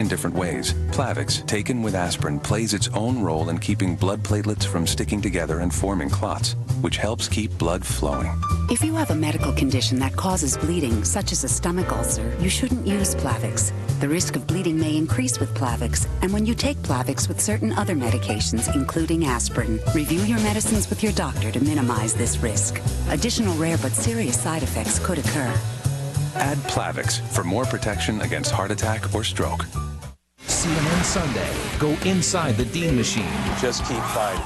in different ways. Plavix, taken with aspirin, plays its own role in keeping blood platelets from sticking together and forming clots, which helps keep blood flowing. If you have a medical condition that causes bleeding, such as a stomach ulcer, you shouldn't use Plavix. The risk of bleeding may increase with Plavix, and when you take Plavix with certain other medications, including aspirin, review your medicines with your doctor to minimize this risk. Additional rare but serious side effects could occur. Add Plavix for more protection against heart attack or stroke. CNN Sunday. Go inside the Dean machine. Just keep fighting.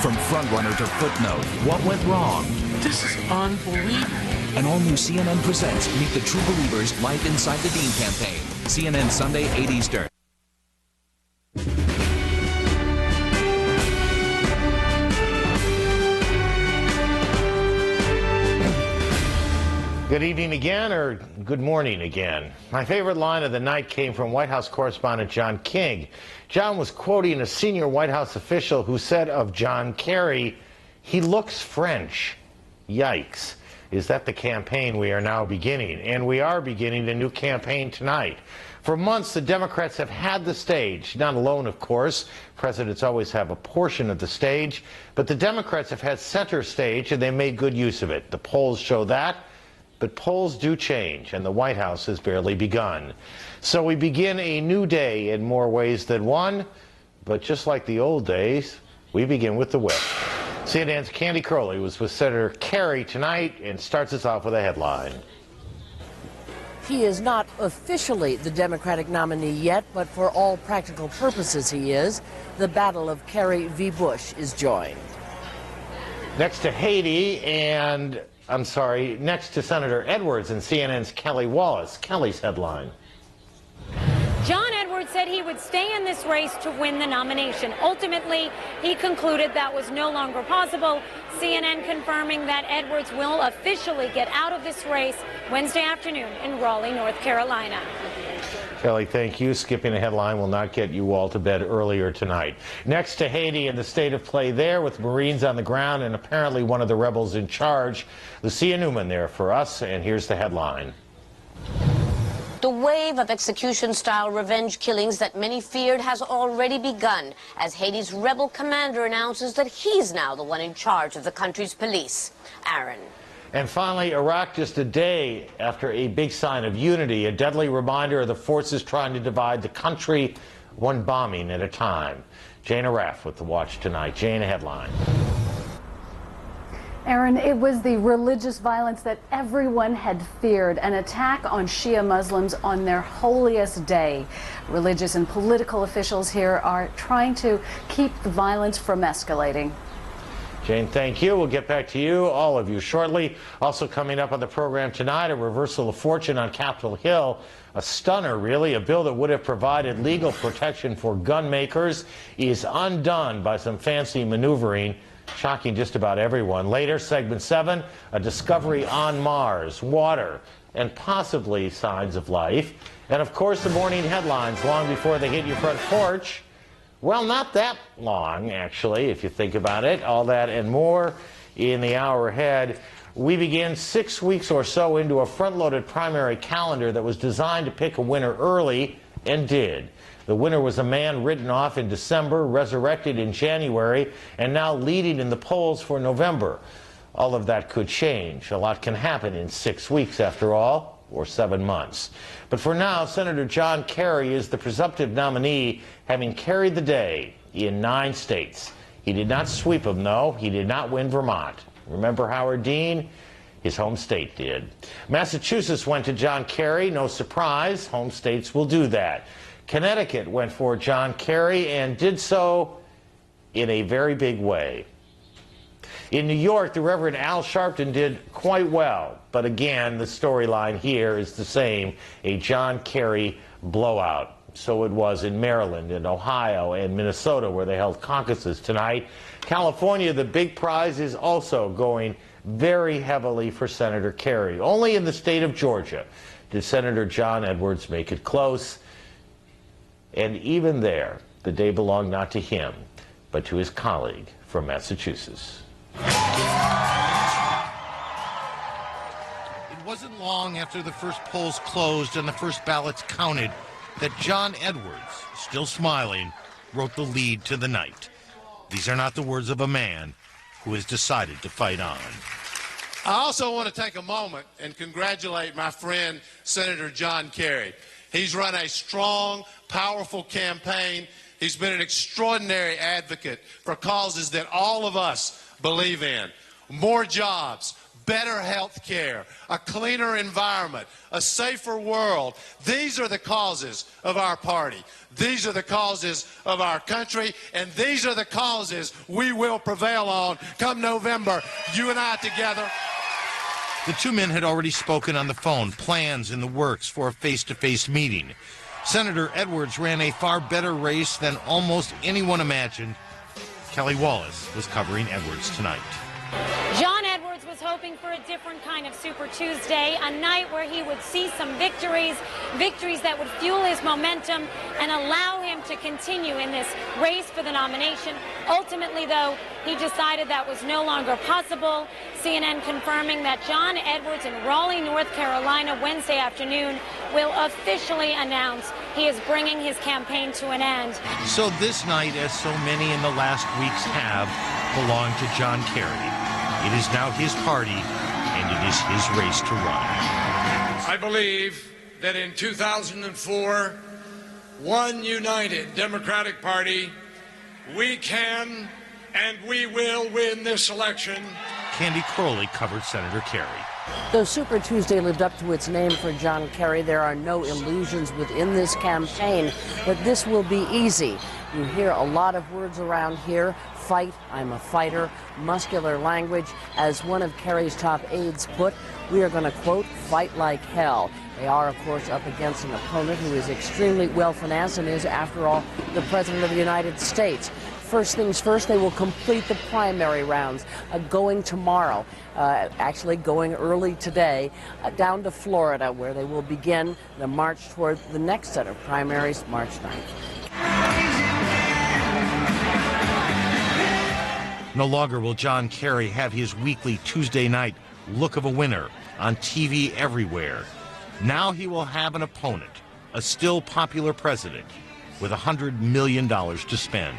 From frontrunner to footnote, what went wrong? This is unbelievable. An all-new CNN presents Meet the True Believers live inside the Dean campaign. CNN Sunday, 8 Eastern. Good evening again, or good morning again. My favorite line of the night came from White House correspondent John King. John was quoting a senior White House official who said of John Kerry, "He looks French." Yikes. Is that the campaign we are now beginning? And we are beginning a new campaign tonight. For months, the Democrats have had the stage, not alone, of course. Presidents always have a portion of the stage, but the Democrats have had center stage, and they made good use of it. The polls show that. But polls do change, and the White House has barely begun. So we begin a new day in more ways than one, but just like the old days, we begin with the whip. CNN's Candy Crowley was with Senator Kerry tonight and starts us off with a headline. He is not officially the Democratic nominee yet, but for all practical purposes he is. The battle of Kerry v. Bush is joined. Next to Haiti and... next to Senator Edwards and CNN's Kelly Wallace. Kelly's headline. John Edwards said he would stay in this race to win the nomination. Ultimately, he concluded that was no longer possible. CNN confirming that Edwards will officially get out of this race Wednesday afternoon in Raleigh, North Carolina. Kelly, thank you. Skipping a headline will not get you all to bed earlier tonight. Next to Haiti and the state of play there with Marines on the ground and apparently one of the rebels in charge. Lucia Newman there for us, and here's the headline. The wave of execution-style revenge killings that many feared has already begun as Haiti's rebel commander announces that he's now the one in charge of the country's police. Aaron. And finally, Iraq just a day after a big sign of unity, a deadly reminder of the forces trying to divide the country, one bombing at a time. Jana Raff with the watch tonight. Jana, headline. Aaron, it was the religious violence that everyone had feared, an attack on Shia Muslims on their holiest day. Religious and political officials here are trying to keep the violence from escalating. Jane, thank you. We'll get back to you, all of you, shortly. Also coming up on the program tonight, a reversal of fortune on Capitol Hill. A stunner, really. A bill that would have provided legal protection for gun makers is undone by some fancy maneuvering, shocking just about everyone. Later, segment 7, a discovery on Mars, water, and possibly signs of life. And, of course, the morning headlines long before they hit your front porch. Well, not that long, actually, if you think about it. All that and more in the hour ahead. We began 6 weeks or so into a front-loaded primary calendar that was designed to pick a winner early, and did. The winner was a man written off in December, resurrected in January, and now leading in the polls for November. All of that could change. A lot can happen in 6 weeks, after all, or 7 months. But for now, Senator John Kerry is the presumptive nominee, having carried the day in 9 states. He did not sweep them, though. He did not win Vermont. Remember Howard Dean? His home state did. Massachusetts went to John Kerry. No surprise. Home states will do that. Connecticut went for John Kerry and did so in a very big way. In New York, the Reverend Al Sharpton did quite well. But again, the storyline here is the same, a John Kerry blowout. So it was in Maryland and Ohio and Minnesota, where they held caucuses tonight. California, the big prize is also going very heavily for Senator Kerry. Only in the state of Georgia did Senator John Edwards make it close. And even there, the day belonged not to him, but to his colleague from Massachusetts. It wasn't long after the first polls closed and the first ballots counted that John Edwards, still smiling, wrote the lead to the night. These are not the words of a man who has decided to fight on. I also want to take a moment and congratulate my friend, Senator John Kerry. He's run a strong, powerful campaign. He's been an extraordinary advocate for causes that all of us believe in. More jobs, better health care, a cleaner environment, a safer world. These are the causes of our party. These are the causes of our country, and these are the causes we will prevail on come November, you and I together. The two men had already spoken on the phone, plans in the works for a face-to-face meeting. Senator Edwards ran a far better race than almost anyone imagined. Kelly Wallace was covering Edwards tonight. John Edwards was hoping for a different kind of Super Tuesday, a night where he would see some victories that would fuel his momentum and allow him to continue in this race for the nomination. Ultimately, though, he decided that was no longer possible. CNN confirming that John Edwards in Raleigh, North Carolina, Wednesday afternoon will officially announce he is bringing his campaign to an end. So this night, as so many in the last weeks have, belonged to John Kerry. It is now his party, and it is his race to run. I believe that in 2004, one united Democratic Party, we can and we will win this election. Candy Crowley covered Senator Kerry. Though Super Tuesday lived up to its name for John Kerry, there are no illusions within this campaign that this will be easy. You hear a lot of words around here. Fight, I'm a fighter, muscular language. As one of Kerry's top aides put, we are going to, quote, fight like hell. They are, of course, up against an opponent who is extremely well-financed and is, after all, the President of the United States. First things first, they will complete the primary rounds, going tomorrow, actually going early today, down to Florida, where they will begin the march toward the next set of primaries, March 9th. No longer will John Kerry have his weekly Tuesday night look of a winner on TV everywhere. Now he will have an opponent, a still popular president, with $100 million to spend.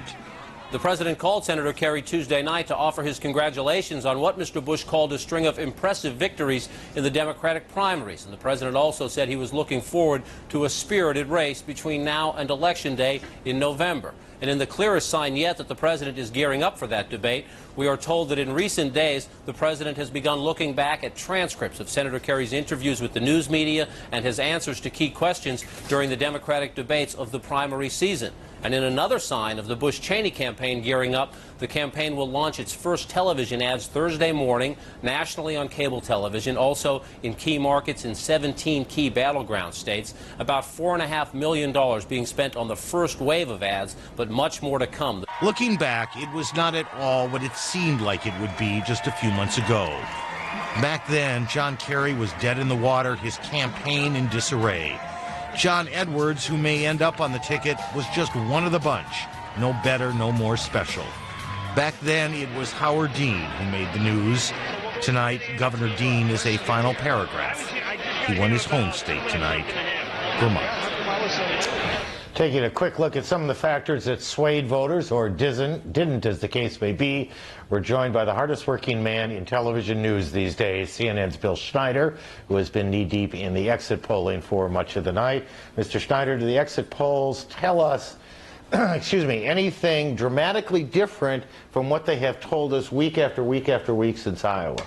The president called Senator Kerry Tuesday night to offer his congratulations on what Mr. Bush called a string of impressive victories in the Democratic primaries. And the president also said he was looking forward to a spirited race between now and Election Day in November. And in the clearest sign yet that the president is gearing up for that debate, we are told that in recent days, the president has begun looking back at transcripts of Senator Kerry's interviews with the news media and his answers to key questions during the Democratic debates of the primary season. And in another sign of the Bush-Cheney campaign gearing up, the campaign will launch its first television ads Thursday morning, nationally on cable television, also in key markets in 17 key battleground states. About $4.5 million being spent on the first wave of ads, but much more to come. Looking back, it was not at all what it seemed like it would be just a few months ago. Back then, John Kerry was dead in the water, his campaign in disarray. John Edwards, who may end up on the ticket, was just one of the bunch. No better, no more special. Back then, it was Howard Dean who made the news. Tonight, Governor Dean is a final paragraph. He won his home state tonight, Vermont. Taking a quick look at some of the factors that swayed voters, or didn't, as the case may be. We're joined by the hardest working man in television news these days, CNN's Bill Schneider, who has been knee-deep in the exit polling for much of the night. Mr. Schneider, do the exit polls tell us, excuse me, anything dramatically different from what they have told us week after week after week since Iowa?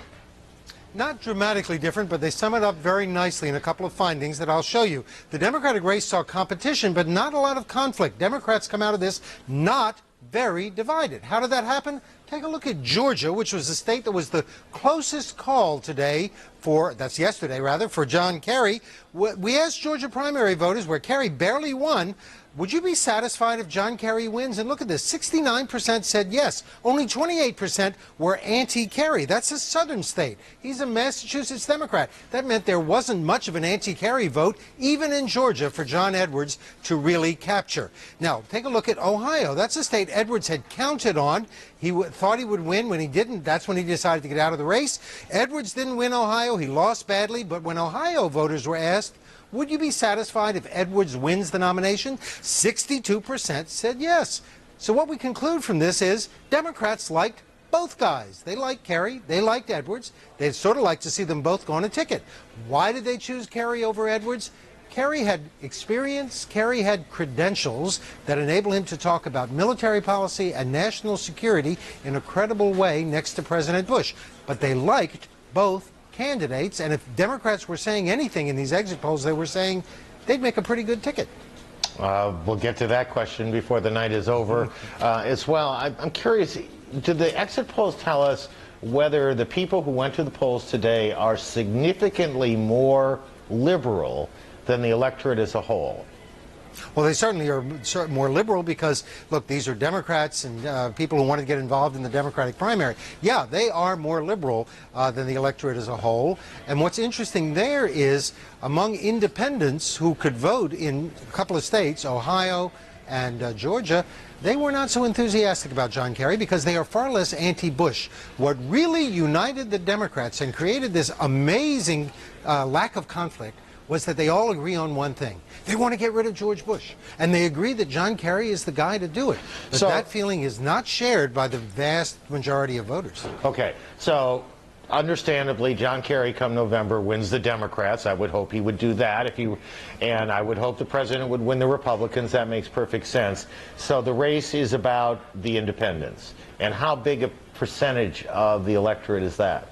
Not dramatically different, but they sum it up very nicely in a couple of findings that I'll show you. The Democratic race saw competition, but not a lot of conflict. Democrats come out of this not very divided. How did that happen? Take a look at Georgia, which was the state that was the closest call today that's yesterday rather, for John Kerry. We asked Georgia primary voters, where Kerry barely won, would you be satisfied if John Kerry wins? And look at this, 69% said yes. Only 28% were anti-Kerry. That's a southern state. He's a Massachusetts Democrat. That meant there wasn't much of an anti-Kerry vote, even in Georgia, for John Edwards to really capture. Now, take a look at Ohio. That's a state Edwards had counted on. He thought he would win. When he didn't, that's when he decided to get out of the race. Edwards didn't win Ohio. He lost badly. But when Ohio voters were asked, Would you be satisfied if Edwards wins the nomination? 62% said yes. So what we conclude from this is Democrats liked both guys. They liked Kerry, they liked Edwards. They'd sort of like to see them both go on a ticket. Why did they choose Kerry over Edwards? Kerry had experience, Kerry had credentials that enable him to talk about military policy and national security in a credible way next to President Bush. But they liked both candidates, and if Democrats were saying anything in these exit polls, they were saying they'd make a pretty good ticket. We'll get to that question before the night is over as well. I'm curious, did the exit polls tell us whether the people who went to the polls today are significantly more liberal than the electorate as a whole? Well, they certainly are more liberal because, look, these are Democrats and people who want to get involved in the Democratic primary. Yeah, they are more liberal than the electorate as a whole. And what's interesting there is among independents who could vote in a couple of states, Ohio and Georgia, they were not so enthusiastic about John Kerry because they are far less anti-Bush. What really united the Democrats and created this amazing lack of conflict was that they all agree on one thing. They want to get rid of George Bush. And they agree that John Kerry is the guy to do it. But so, that feeling is not shared by the vast majority of voters. Okay, so understandably, John Kerry come November wins the Democrats. I would hope he would do that. And I would hope the president would win the Republicans. That makes perfect sense. So the race is about the independents. And how big a percentage of the electorate is that?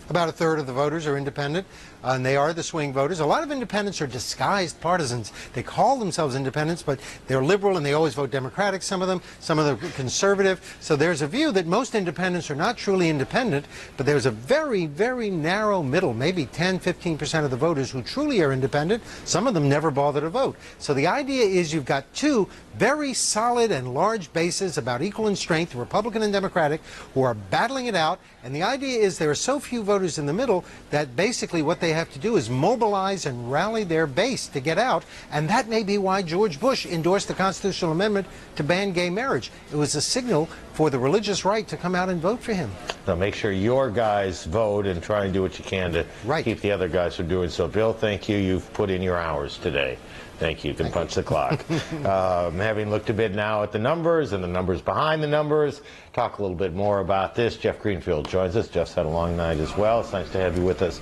About a third of the voters are independent, and they are the swing voters. A lot of independents are disguised partisans. They call themselves independents, but they're liberal and they always vote Democratic, some of them are conservative. So there's a view that most independents are not truly independent, but there's a very, very narrow middle, maybe 10, 15% of the voters who truly are independent. Some of them never bother to vote. So the idea is you've got two very solid and large bases about equal in strength, Republican and Democratic, who are battling it out. And the idea is there are so few voters in the middle that basically what they have to do is mobilize and rally their base to get out. And that may be why George Bush endorsed the constitutional amendment to ban gay marriage. It was a signal for the religious right to come out and vote for him. Now make sure your guys vote and try and do what you can to keep the other guys from doing so. Bill, thank you. You've put in your hours today. Thank you. You can punch the clock. Having looked a bit now at the numbers and the numbers behind the numbers, talk a little bit more about this. Jeff Greenfield joins us. Jeff's had a long night as well. It's nice to have you with us.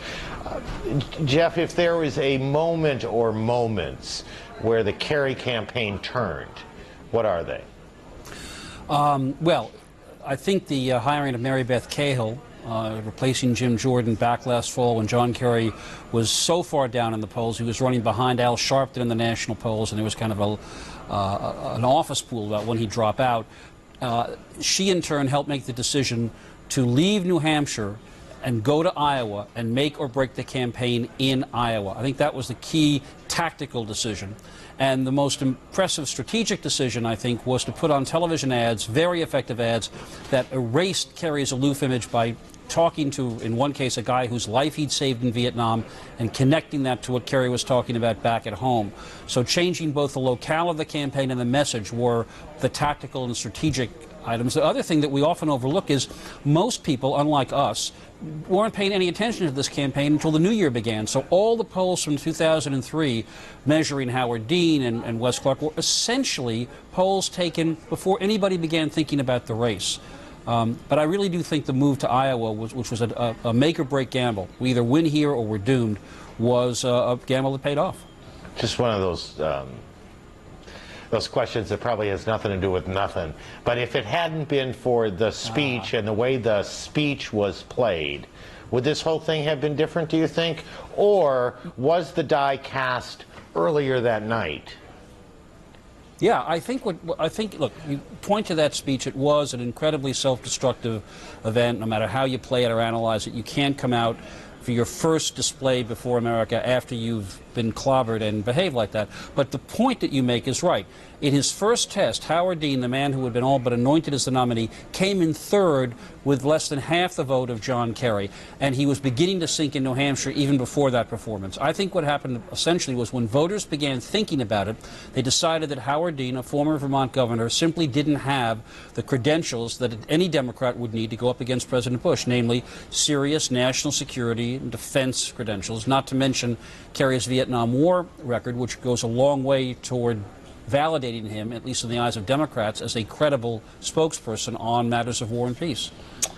Jeff, if there was a moment or moments where the Kerry campaign turned, what are they? Well, I think the hiring of Mary Beth Cahill, replacing Jim Jordan back last fall when John Kerry was so far down in the polls. He was running behind Al Sharpton in the national polls, and there was kind of an office pool about when he'd drop out. She, in turn, helped make the decision to leave New Hampshire and go to Iowa and make or break the campaign in Iowa. I think that was the key tactical decision. And the most impressive strategic decision, I think, was to put on television ads, very effective ads, that erased Kerry's aloof image by talking to, in one case, a guy whose life he'd saved in Vietnam and connecting that to what Kerry was talking about back at home. So changing both the locale of the campaign and the message were the tactical and strategic items. The other thing that we often overlook is most people, unlike us, weren't paying any attention to this campaign until the new year began. So all the polls from 2003 measuring Howard Dean and Wes Clark were essentially polls taken before anybody began thinking about the race. But I really do think the move to Iowa, which was a make-or-break gamble, we either win here or we're doomed, was a gamble that paid off. Just one of those questions that probably has nothing to do with nothing. But if it hadn't been for the speech and the way the speech was played, would this whole thing have been different, do you think? Or was the die cast earlier that night? Yeah, I think look, you point to that speech, it was an incredibly self-destructive event. No matter how you play it or analyze it, you can't come out for your first display before America after you've been clobbered and behaved like that. But the point that you make is right. In his first test, Howard Dean, the man who had been all but anointed as the nominee, came in third with less than half the vote of John Kerry, and he was beginning to sink in New Hampshire even before that performance. I think what happened essentially was when voters began thinking about it, they decided that Howard Dean, a former Vermont governor, simply didn't have the credentials that any Democrat would need to go up against President Bush, namely serious national security and defense credentials, not to mention Kerry's Vietnam Vietnam War record, which goes a long way toward validating him, at least in the eyes of Democrats, as a credible spokesperson on matters of war and peace.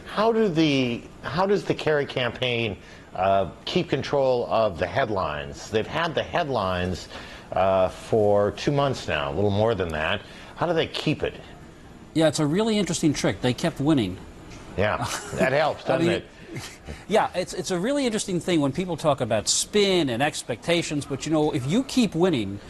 How does the Kerry campaign keep control of the headlines? They've had the headlines for 2 months now, a little more than that. How do they keep it? Yeah, it's a really interesting trick. They kept winning. Yeah, that helps, doesn't it? Yeah, it's a really interesting thing when people talk about spin and expectations, but you know, if you keep winning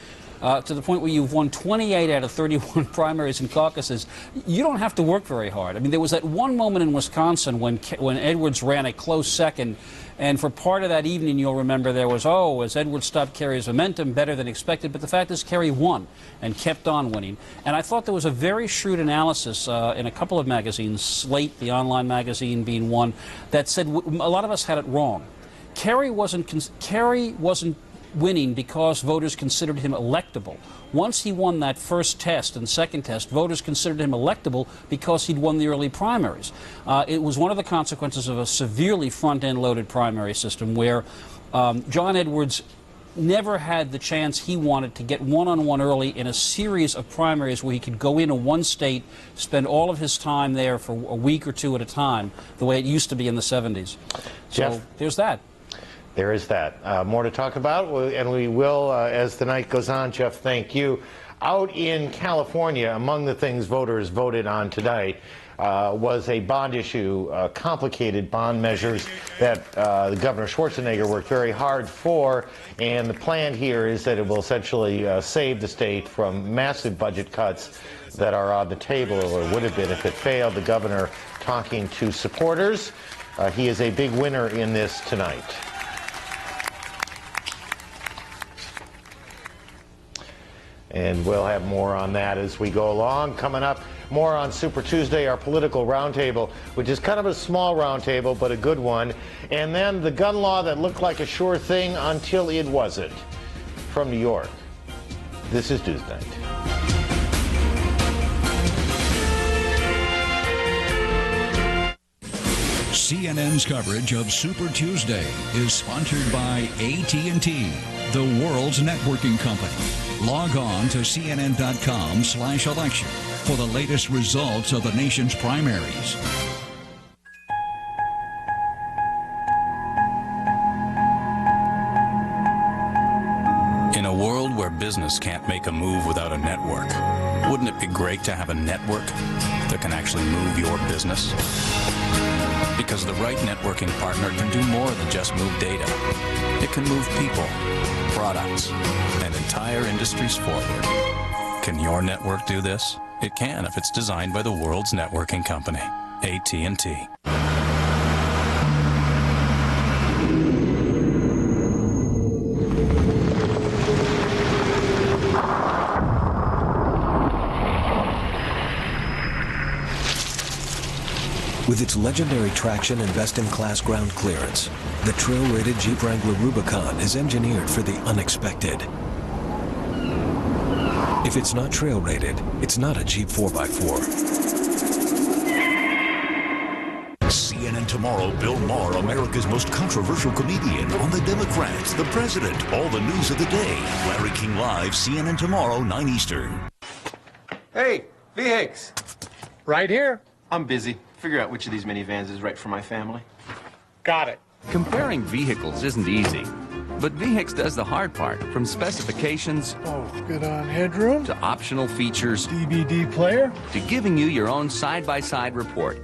to the point where you've won 28 out of 31 primaries and caucuses, you don't have to work very hard. I mean, there was that one moment in Wisconsin when Edwards ran a close second, and for part of that evening, you'll remember there was, oh, as Edwards stopped Kerry's momentum, better than expected, but the fact is Kerry won and kept on winning. And I thought there was a very shrewd analysis in a couple of magazines, Slate, the online magazine being one, that said a lot of us had it wrong. Kerry wasn't winning because voters considered him electable. Once he won that first test and second test, voters considered him electable because he'd won the early primaries. It was one of the consequences of a severely front-end loaded primary system where John Edwards never had the chance he wanted to get one-on-one early in a series of primaries where he could go into one state, spend all of his time there for a week or two at a time, the way it used to be in the 70s. So there's that. There is that. More to talk about, and we will as the night goes on. Jeff, thank you. Out in California, among the things voters voted on tonight was a bond issue, complicated bond measures that the Governor Schwarzenegger worked very hard for, and the plan here is that it will essentially save the state from massive budget cuts that are on the table, or would have been if it failed. The governor talking to supporters. He is a big winner in this tonight. And we'll have more on that as we go along. Coming up, more on Super Tuesday, our political roundtable, which is kind of a small roundtable, but a good one. And then the gun law that looked like a sure thing until it wasn't. From New York, this is NewsNight. CNN's coverage of Super Tuesday is sponsored by AT&T, the world's networking company. Log on to cnn.com/election for the latest results of the nation's primaries. In a world where business can't make a move without a network, wouldn't it be great to have a network that can actually move your business? Because the right networking partner can do more than just move data. It can move people, products, and entire industries forward. Can your network do this? It can if it's designed by the world's networking company, AT&T. With its legendary traction and best-in-class ground clearance, the trail-rated Jeep Wrangler Rubicon is engineered for the unexpected. If it's not trail-rated, it's not a Jeep 4x4. CNN Tomorrow, Bill Maher, America's most controversial comedian, on the Democrats, the president, all the news of the day. Larry King Live, CNN Tomorrow, 9 Eastern. Hey, V. Hicks. Right here. I'm busy. Figure out which of these minivans is right for my family. Got it. Comparing vehicles isn't easy, but VHIX does the hard part, from specifications good on headroom to optional features, DVD player, to giving you your own side-by-side report.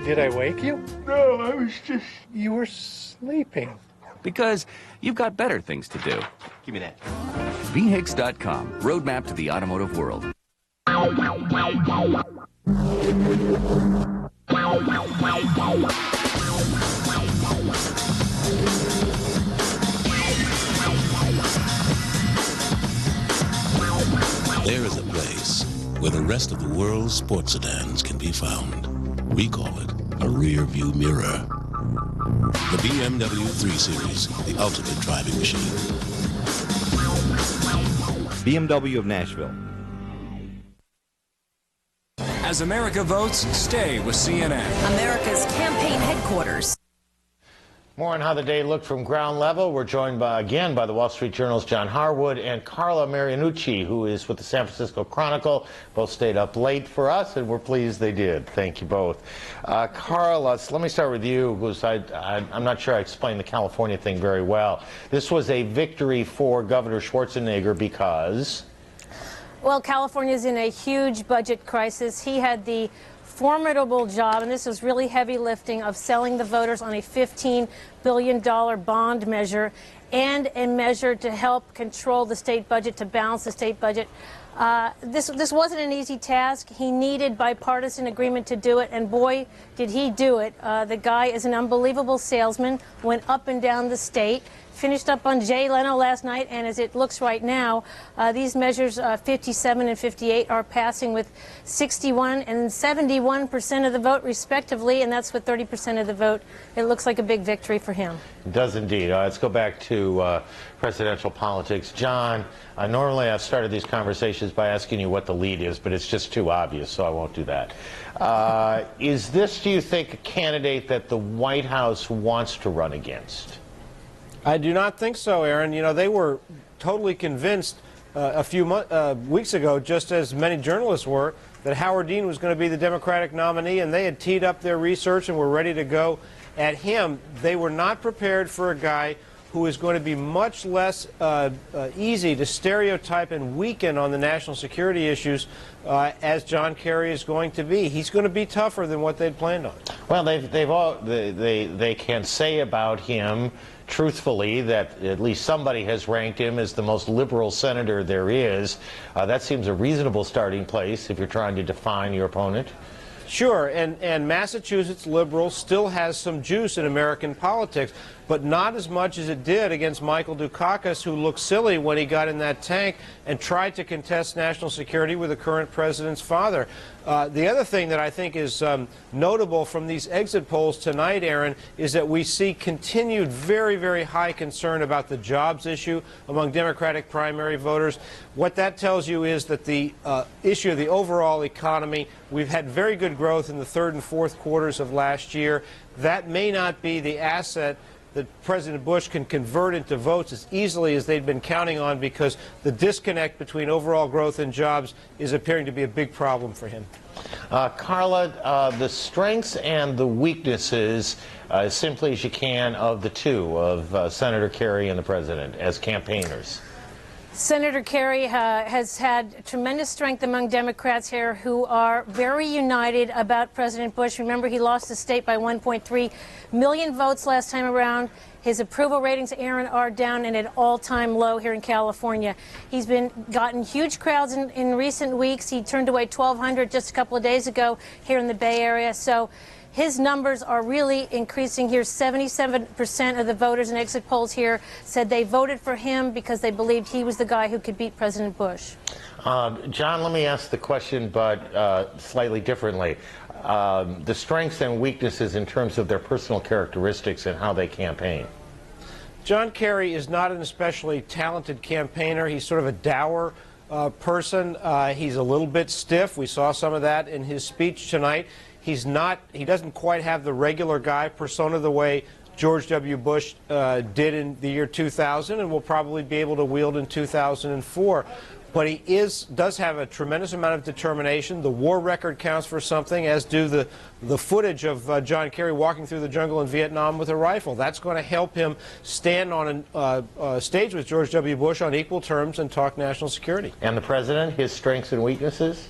Did I wake you? No, I was just... You were sleeping. Because you've got better things to do. Give me that. VHIX.com, roadmap to the automotive world. There is a place where the rest of the world's sports sedans can be found. We call it a rear view mirror. The BMW 3 Series, the ultimate driving machine. BMW of Nashville. As America votes, stay with CNN. America's campaign headquarters. More on how the day looked from ground level. We're joined again by the Wall Street Journal's John Harwood and Carla Marianucci, who is with the San Francisco Chronicle. Both stayed up late for us, and we're pleased they did. Thank you both. Carla, let me start with you, because I'm not sure I explained the California thing very well. This was a victory for Governor Schwarzenegger because... Well, California's in a huge budget crisis. He had the formidable job, and this was really heavy lifting, of selling the voters on a $15 billion bond measure and a measure to help control the state budget, to balance the state budget. This wasn't an easy task. He needed bipartisan agreement to do it, and boy, did he do it. The guy is an unbelievable salesman, went up and down the state, finished up on Jay Leno last night, and as it looks right now, these measures 57 and 58 are passing with 61 and 71% of the vote respectively, and that's with 30% of the vote. It looks like a big victory for him. It does indeed. Let's go back to presidential politics. John, normally I've started these conversations by asking you what the lead is, but it's just too obvious, so I won't do that. Is this, do you think, a candidate that the White House wants to run against? I do not think so, Aaron. You know, they were totally convinced a few weeks ago, just as many journalists were, that Howard Dean was going to be the Democratic nominee, and they had teed up their research and were ready to go at him. They were not prepared for a guy who is going to be much less easy to stereotype and weaken on the national security issues as John Kerry is going to be. He's going to be tougher than what they'd planned on. Well, they can say about him, truthfully, that at least somebody has ranked him as the most liberal senator there is. That seems a reasonable starting place if you're trying to define your opponent. Sure, and Massachusetts liberal still has some juice in American politics, but not as much as it did against Michael Dukakis, who looked silly when he got in that tank and tried to contest national security with the current president's father. The other thing that I think is notable from these exit polls tonight, Aaron, is that we see continued very, very high concern about the jobs issue among Democratic primary voters. What that tells you is that the issue of the overall economy, we've had very good growth in the third and fourth quarters of last year. That may not be the asset that President Bush can convert into votes as easily as they'd been counting on, because the disconnect between overall growth and jobs is appearing to be a big problem for him. Carla, the strengths and the weaknesses, as simply as you can, of the two, of Senator Kerry and the President as campaigners. Senator Kerry has had tremendous strength among Democrats here who are very united about President Bush. Remember, he lost the state by 1.3 million votes last time around. His approval ratings, Aaron, are down and at all-time low here in California. He's gotten huge crowds in recent weeks. He turned away 1,200 just a couple of days ago here in the Bay Area. So his numbers are really increasing here. 77% of the voters in exit polls here said they voted for him because they believed he was the guy who could beat President Bush. John, let me ask the question, but slightly differently. The strengths and weaknesses in terms of their personal characteristics and how they campaign. John Kerry is not an especially talented campaigner. He's sort of a dour person. He's a little bit stiff. We saw some of that in his speech tonight. He doesn't quite have the regular guy persona the way George W. Bush did in the year 2000 and will probably be able to wield in 2004. But he does have a tremendous amount of determination. The war record counts for something, as do the footage of John Kerry walking through the jungle in Vietnam with a rifle. That's going to help him stand on a stage with George W. Bush on equal terms and talk national security. And the President, his strengths and weaknesses?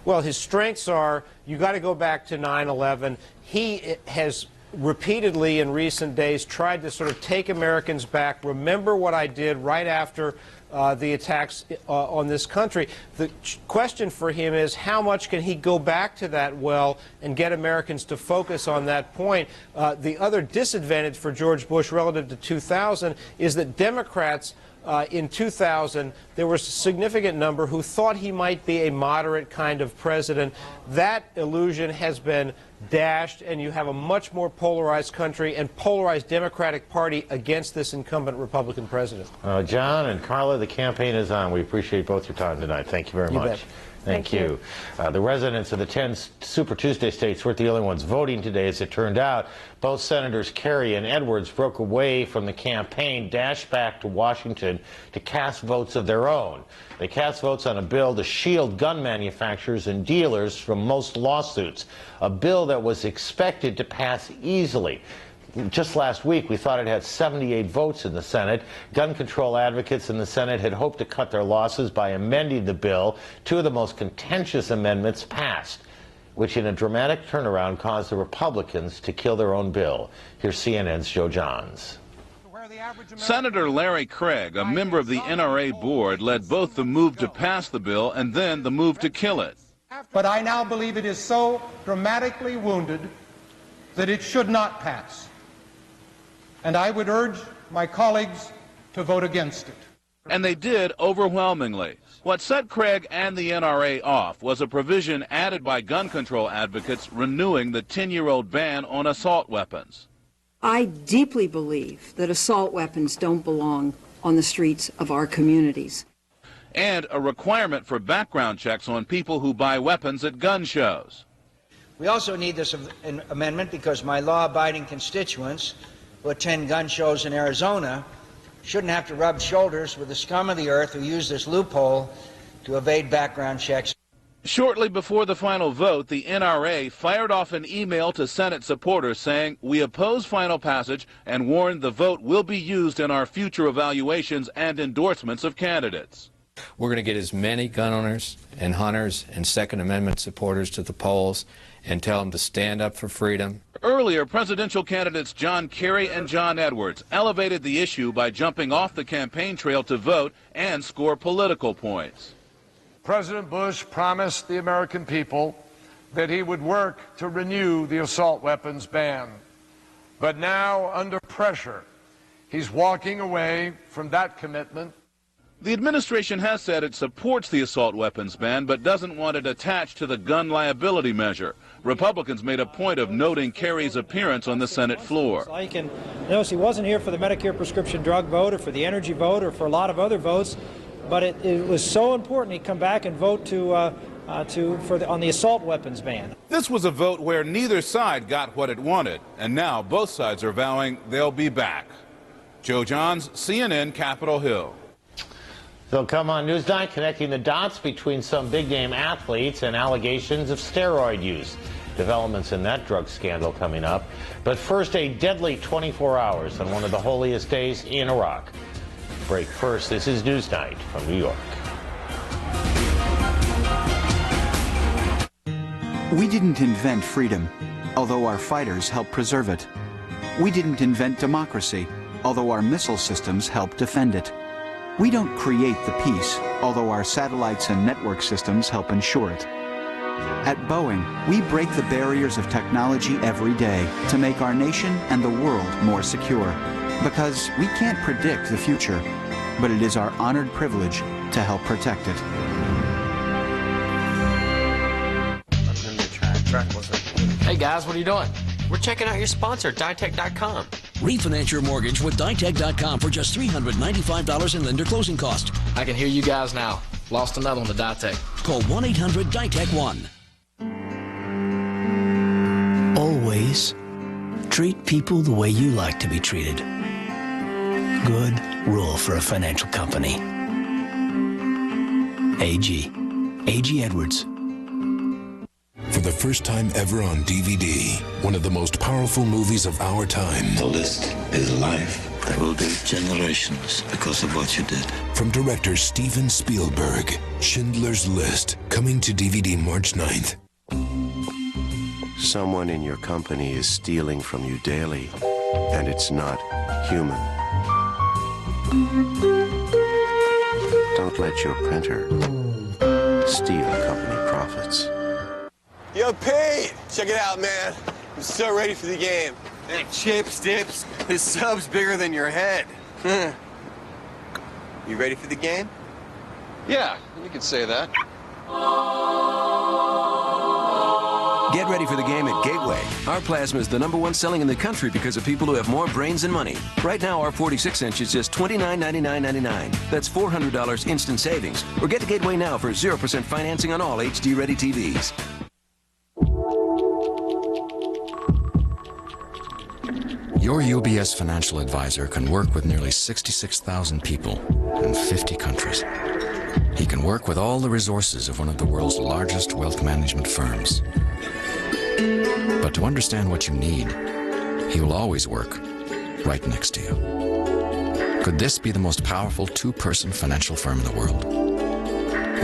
Well, his strengths are, you got to go back to 9/11. He has repeatedly in recent days tried to sort of take Americans back. Remember what I did right after the attacks on this country. The question for him is, how much can he go back to that well and get Americans to focus on that point? The other disadvantage for George Bush relative to 2000 is that Democrats in 2000, there was a significant number who thought he might be a moderate kind of president. That illusion has been dashed, and you have a much more polarized country and polarized Democratic Party against this incumbent Republican president. John and Carla, the campaign is on. We appreciate both your time tonight. Thank you very much. Bet. Thank you. The residents of the 10 Super Tuesday states weren't the only ones voting today, as it turned out. Both Senators Kerry and Edwards broke away from the campaign, dashed back to Washington to cast votes of their own. They cast votes on a bill to shield gun manufacturers and dealers from most lawsuits, a bill that was expected to pass easily. Just last week, we thought it had 78 votes in the Senate. Gun control advocates in the Senate had hoped to cut their losses by amending the bill. Two of the most contentious amendments passed, which in a dramatic turnaround caused the Republicans to kill their own bill. Here's CNN's Joe Johns. Senator Larry Craig, a member of the NRA board, led both the move to pass the bill and then the move to kill it. But I now believe it is so dramatically wounded that it should not pass. And I would urge my colleagues to vote against it. And they did overwhelmingly. What set Craig and the NRA off was a provision added by gun control advocates renewing the 10-year-old ban on assault weapons. I deeply believe that assault weapons don't belong on the streets of our communities. And a requirement for background checks on people who buy weapons at gun shows. We also need this amendment because my law-abiding constituents who attend gun shows in Arizona shouldn't have to rub shoulders with the scum of the earth who use this loophole to evade background checks. Shortly before the final vote, the NRA fired off an email to Senate supporters saying, "We oppose final passage and warn the vote will be used in our future evaluations and endorsements of candidates." We're going to get as many gun owners and hunters and Second Amendment supporters to the polls and tell them to stand up for freedom. Earlier, presidential candidates John Kerry and John Edwards elevated the issue by jumping off the campaign trail to vote and score political points. President Bush promised the American people that he would work to renew the assault weapons ban. But now, under pressure, he's walking away from that commitment. The administration has said it supports the assault weapons ban, but doesn't want it attached to the gun liability measure. Republicans made a point of noting Kerry's appearance on the Senate floor. And notice he wasn't here for the Medicare prescription drug vote or for the energy vote or for a lot of other votes, but it was so important he come back and vote on the assault weapons ban. This was a vote where neither side got what it wanted, and now both sides are vowing they'll be back. Joe Johns, CNN, Capitol Hill. They'll come on NewsNight, connecting the dots between some big-name athletes and allegations of steroid use. Developments in that drug scandal coming up. But first, a deadly 24 hours on one of the holiest days in Iraq. Break first. This is NewsNight from New York. We didn't invent freedom, although our fighters helped preserve it. We didn't invent democracy, although our missile systems helped defend it. We don't create the peace, although our satellites and network systems help ensure it. At Boeing, we break the barriers of technology every day to make our nation and the world more secure. Because we can't predict the future, but it is our honored privilege to help protect it. Hey guys, what are you doing? We're checking out your sponsor, Ditech.com. Refinance your mortgage with Ditech.com for just $395 in lender closing cost. I can hear you guys now. Lost another one to Ditech. Call 1-800-DITECH-1. Always treat people the way you like to be treated. Good rule for a financial company. A.G. Edwards. For the first time ever on DVD, one of the most powerful movies of our time. The list is a life that will be generations because of what you did. From director Steven Spielberg, Schindler's List, coming to DVD March 9th. Someone in your company is stealing from you daily, and it's not human. Don't let your printer steal company profits. Yo, Pete! Check it out, man. I'm so ready for the game. Hey, chips, dips. This sub's bigger than your head. You ready for the game? Yeah, you could say that. Get ready for the game at Gateway. Our plasma is the #1 selling in the country because of people who have more brains than money. Right now, our 46-inch is just $29.99.99. That's $400 instant savings. Or get to Gateway now for 0% financing on all HD-ready TVs. Your UBS financial advisor can work with nearly 66,000 people in 50 countries. He can work with all the resources of one of the world's largest wealth management firms. But to understand what you need, he will always work right next to you. Could this be the most powerful two-person financial firm in the world?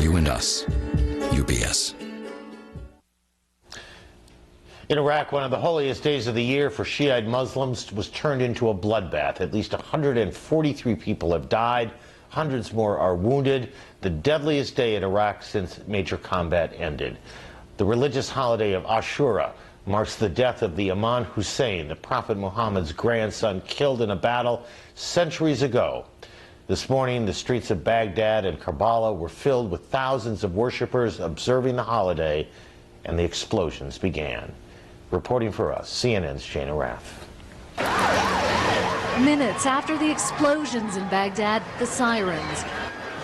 You and us, UBS. In Iraq, one of the holiest days of the year for Shiite Muslims was turned into a bloodbath. At least 143 people have died. Hundreds more are wounded. The deadliest day in Iraq since major combat ended. The religious holiday of Ashura marks the death of the Imam Hussein, the Prophet Muhammad's grandson, killed in a battle centuries ago. This morning, the streets of Baghdad and Karbala were filled with thousands of worshippers observing the holiday, and the explosions began. Reporting for us, CNN's Jana Raff. Minutes after the explosions in Baghdad, the sirens.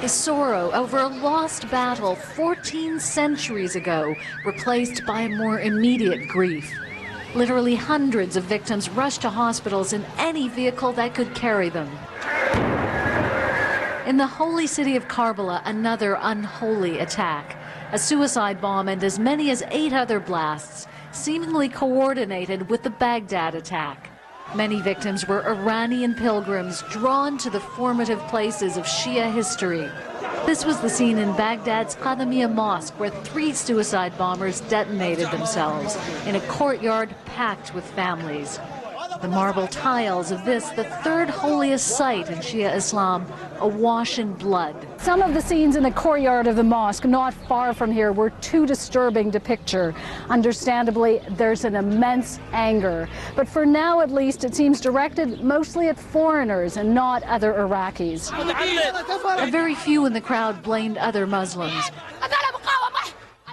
The sorrow over a lost battle 14 centuries ago, replaced by a more immediate grief. Literally hundreds of victims rushed to hospitals in any vehicle that could carry them. In the holy city of Karbala, another unholy attack. A suicide bomb and as many as 8 other blasts, seemingly coordinated with the Baghdad attack. Many victims were Iranian pilgrims drawn to the formative places of Shia history. This was the scene in Baghdad's Qadamiyya Mosque, where 3 suicide bombers detonated themselves in a courtyard packed with families. The marble tiles of this, the 3rd holiest site in Shia Islam, awash in blood. Some of the scenes in the courtyard of the mosque not far from here were too disturbing to picture. Understandably, there's an immense anger. But for now, at least, it seems directed mostly at foreigners and not other Iraqis. A very few in the crowd blamed other Muslims.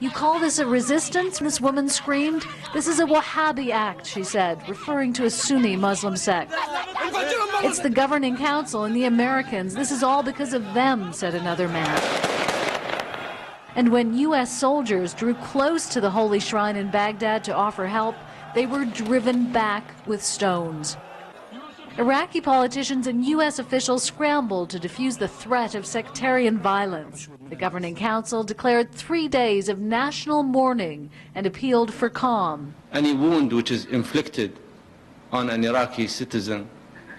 You call this a resistance? This woman screamed. This is a Wahhabi act, she said, referring to a Sunni Muslim sect. It's the governing council and the Americans. This is all because of them, said another man. And when U.S. soldiers drew close to the holy shrine in Baghdad to offer help, they were driven back with stones. Iraqi politicians and U.S. officials scrambled to defuse the threat of sectarian violence. The governing council declared 3 days of national mourning and appealed for calm. Any wound which is inflicted on an Iraqi citizen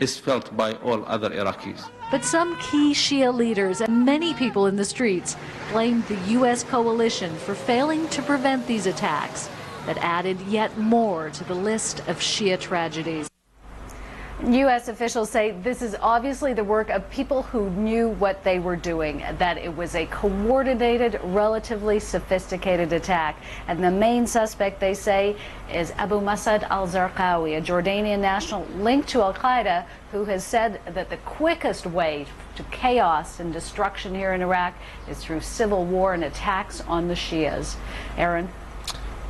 is felt by all other Iraqis. But some key Shia leaders and many people in the streets blamed the U.S. coalition for failing to prevent these attacks that added yet more to the list of Shia tragedies. U.S. officials say this is obviously the work of people who knew what they were doing, that it was a coordinated, relatively sophisticated attack. And the main suspect, they say, is Abu Masad al-Zarqawi, a Jordanian national linked to al-Qaeda, who has said that the quickest way to chaos and destruction here in Iraq is through civil war and attacks on the Shias. Aaron?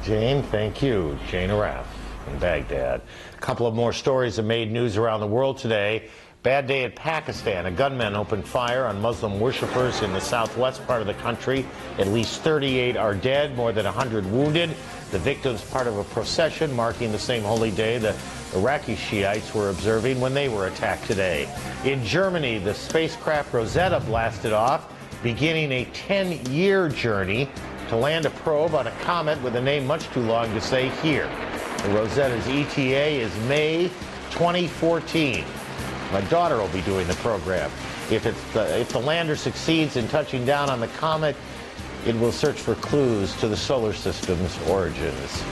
Jane, thank you. Jane Araf in Baghdad. A couple of more stories have made news around the world today. Bad day in Pakistan. A gunman opened fire on Muslim worshippers in the southwest part of the country. At least 38 are dead, more than 100 wounded. The victims part of a procession marking the same holy day the Iraqi Shiites were observing when they were attacked today. In Germany, the spacecraft Rosetta blasted off, beginning a 10-year journey to land a probe on a comet with a name much too long to say here. The Rosetta's ETA is May 2014. My daughter will be doing the program. If the lander succeeds in touching down on the comet, it will search for clues to the solar system's origins.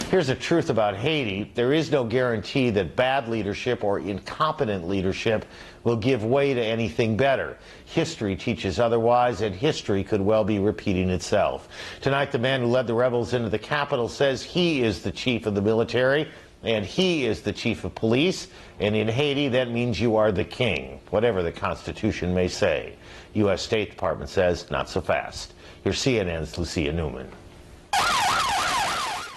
Here's the truth about Haiti. There is no guarantee that bad leadership or incompetent leadership will give way to anything better. History teaches otherwise, and history could well be repeating itself. Tonight, the man who led the rebels into the capital says he is the chief of the military, and he is the chief of police. And in Haiti, that means you are the king, whatever the Constitution may say. U.S. State Department says not so fast. Here's CNN's Lucia Newman.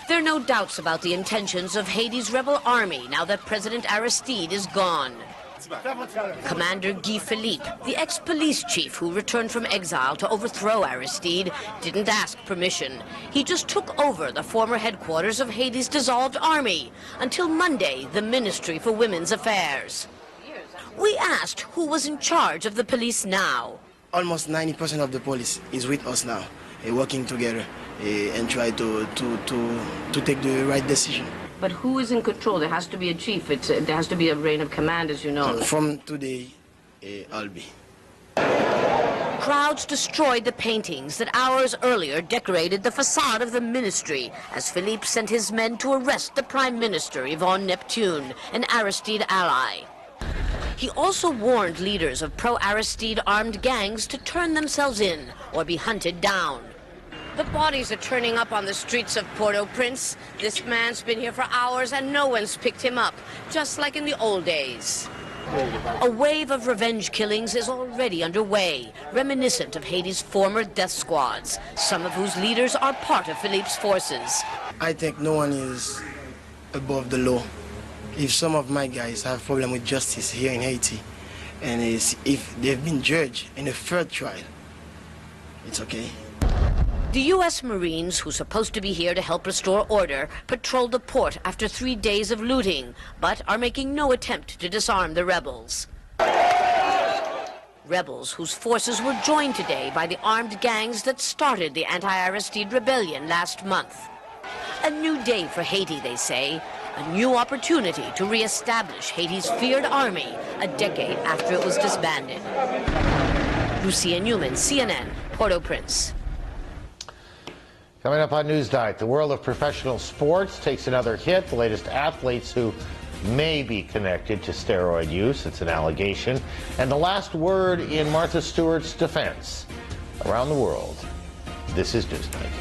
There are no doubts about the intentions of Haiti's rebel army now that President Aristide is gone. Commander Guy Philippe, the ex-police chief who returned from exile to overthrow Aristide, didn't ask permission. He just took over the former headquarters of Haiti's dissolved army until Monday, the Ministry for Women's Affairs. We asked who was in charge of the police now. Almost 90% of the police is with us now, working together and try to take the right decision. But who is in control? There has to be a chief. There has to be a reign of command, as you know. From today, I'll be. Crowds destroyed the paintings that hours earlier decorated the facade of the ministry as Philippe sent his men to arrest the Prime Minister, Yvonne Neptune, an Aristide ally. He also warned leaders of pro-Aristide armed gangs to turn themselves in or be hunted down. The bodies are turning up on the streets of Port-au-Prince. This man's been here for hours and no one's picked him up, just like in the old days. A wave of revenge killings is already underway, reminiscent of Haiti's former death squads, some of whose leaders are part of Philippe's forces. I think no one is above the law. If some of my guys have a problem with justice here in Haiti, and if they've been judged in a third trial, it's okay. The U.S. Marines, who's supposed to be here to help restore order, patrolled the port after 3 days of looting, but are making no attempt to disarm the rebels. Rebels whose forces were joined today by the armed gangs that started the anti-Aristide rebellion last month. A new day for Haiti, they say, a new opportunity to re-establish Haiti's feared army a decade after it was disbanded. Lucia Newman, CNN, Port-au-Prince. Coming up on NewsNight, the world of professional sports takes another hit. The latest athletes who may be connected to steroid use. It's an allegation. And the last word in Martha Stewart's defense. Around the world, this is NewsNight.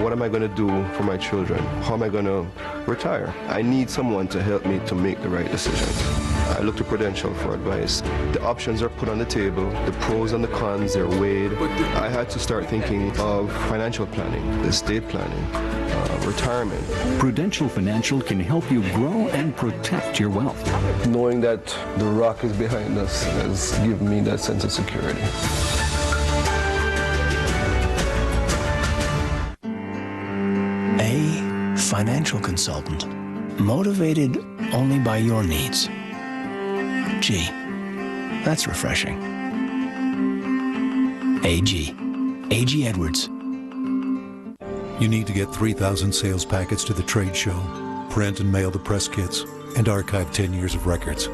What am I going to do for my children? How am I going to retire? I need someone to help me to make the right decision. I look to Prudential for advice. The options are put on the table, the pros and the cons, they're weighed. I had to start thinking of financial planning, estate planning, retirement. Prudential Financial can help you grow and protect your wealth. Knowing that the rock is behind us has given me that sense of security. A financial consultant, motivated only by your needs. Gee, that's refreshing. A.G. Edwards. You need to get 3,000 sales packets to the trade show, print and mail the press kits, and archive 10 years of records.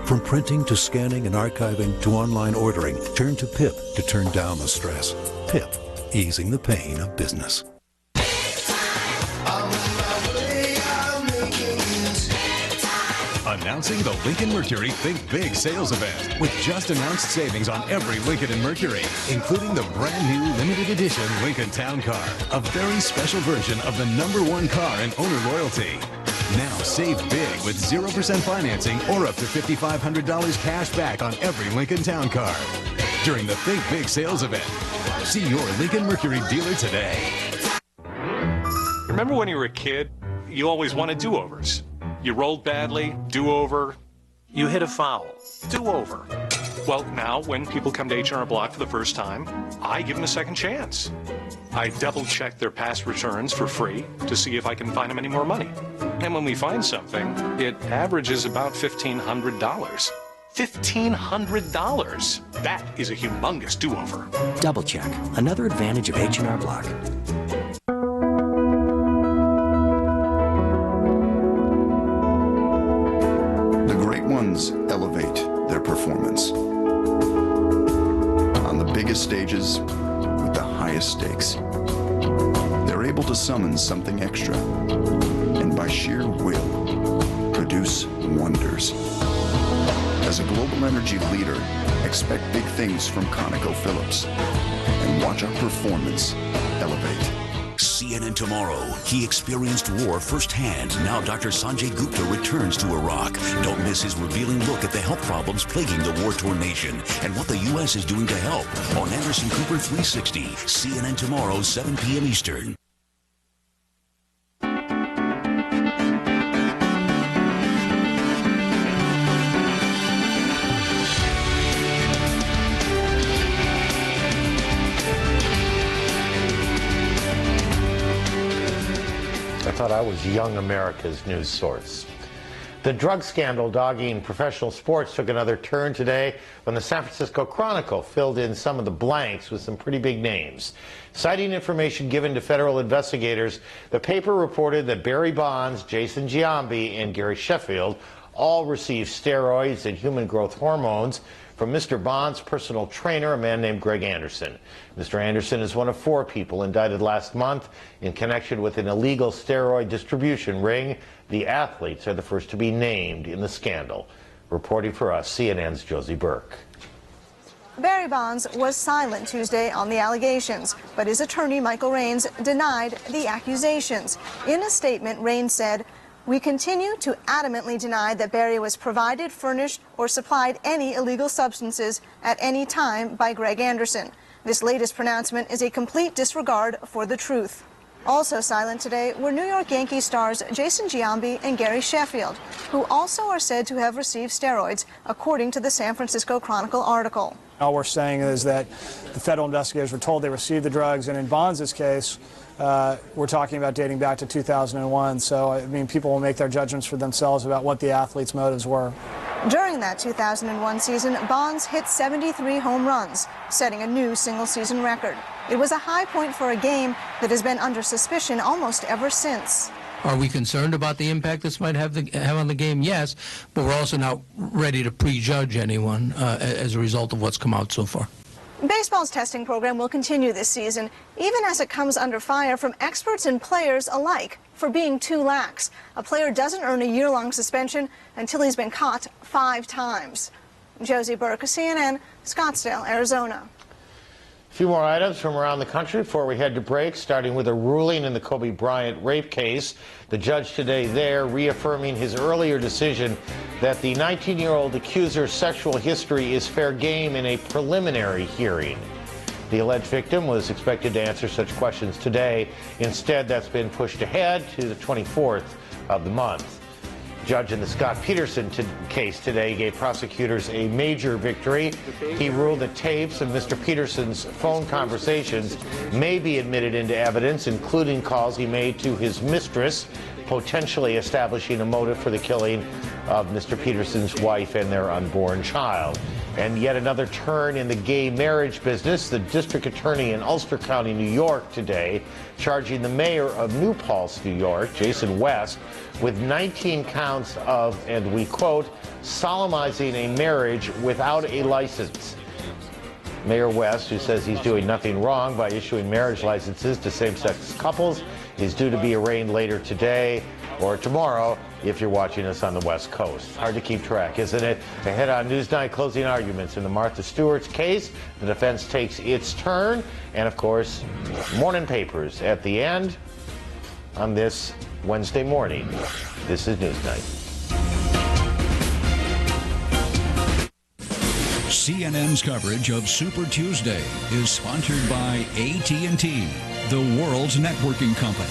From printing to scanning and archiving to online ordering, turn to PIP to turn down the stress. PIP, easing the pain of business. Announcing the Lincoln Mercury Think Big sales event with just announced savings on every Lincoln and Mercury, including the brand new limited edition Lincoln Town Car, a very special version of the #1 car in owner loyalty. Now save big with 0% financing or up to $5,500 cash back on every Lincoln Town Car during the Think Big sales event. See your Lincoln Mercury dealer today. Remember when you were a kid, you always wanted do-overs. You rolled badly, do-over. You hit a foul, do-over. Well, now when people come to H&R Block for the first time, I give them a second chance. I double-check their past returns for free to see if I can find them any more money. And when we find something, it averages about $1,500. $1,500. That is a humongous do-over. Double check. Another advantage of H&R Block. Elevate their performance on the biggest stages with the highest stakes. They're able to summon something extra and by sheer will produce wonders. As a global energy leader, expect big things from ConocoPhillips and watch our performance elevate. CNN Tomorrow. He experienced war firsthand. Now Dr. Sanjay Gupta returns to Iraq. Don't miss his revealing look at the health problems plaguing the war-torn nation and what the U.S. is doing to help on Anderson Cooper 360. CNN Tomorrow, 7 p.m. Eastern. I thought I was Young America's news source. The drug scandal dogging professional sports took another turn today when the San Francisco Chronicle filled in some of the blanks with some pretty big names. Citing information given to federal investigators, the paper reported that Barry Bonds, Jason Giambi, and Gary Sheffield all received steroids and human growth hormones from Mr. Bond's personal trainer, a man named Greg Anderson. Mr. Anderson is one of 4 people indicted last month in connection with an illegal steroid distribution ring. The athletes are the first to be named in the scandal. Reporting for us, CNN's Josie Burke. Barry Bonds was silent Tuesday on the allegations, but his attorney, Michael Raines, denied the accusations. In a statement, Raines said, "We continue to adamantly deny that Barry was provided, furnished, or supplied any illegal substances at any time by Greg Anderson. This latest pronouncement is a complete disregard for the truth." Also silent today were New York Yankees stars Jason Giambi and Gary Sheffield, who also are said to have received steroids, according to the San Francisco Chronicle article. All we're saying is that the federal investigators were told they received the drugs, and in Bonds' case, we're talking about dating back to 2001. So, I mean, people will make their judgments for themselves about what the athletes' motives were. During that 2001 season, Bonds hit 73 home runs, setting a new single-season record. It was a high point for a game that has been under suspicion almost ever since. Are we concerned about the impact this might have on the game? Yes, but we're also not ready to prejudge anyone as a result of what's come out so far. Baseball's testing program will continue this season, even as it comes under fire from experts and players alike for being too lax. A player doesn't earn a year-long suspension until he's been caught 5 times. Josie Burke, CNN, Scottsdale, Arizona. A few more items from around the country before we head to break, starting with a ruling in the Kobe Bryant rape case. The judge today there reaffirming his earlier decision that the 19-year-old accuser's sexual history is fair game in a preliminary hearing. The alleged victim was expected to answer such questions today. Instead, that's been pushed ahead to the 24th of the month. Judge in the Scott Peterson case today gave prosecutors a major victory. He ruled that tapes of Mr. Peterson's phone conversations may be admitted into evidence, including calls he made to his mistress, potentially establishing a motive for the killing of Mr. Peterson's wife and their unborn child. And yet another turn in the gay marriage business. The district attorney in Ulster County, New York today charging the mayor of New Paltz, New York, Jason West, with 19 counts of, and we quote, solemnizing a marriage without a license. Mayor West, who says he's doing nothing wrong by issuing marriage licenses to same-sex couples, is due to be arraigned later today or tomorrow if you're watching us on the West Coast. Hard to keep track, isn't it? Ahead on NewsNight, closing arguments in the Martha Stewart's case. The defense takes its turn. And, of course, morning papers at the end on this Wednesday morning. This is NewsNight. CNN's coverage of Super Tuesday is sponsored by AT&T, the world's networking company.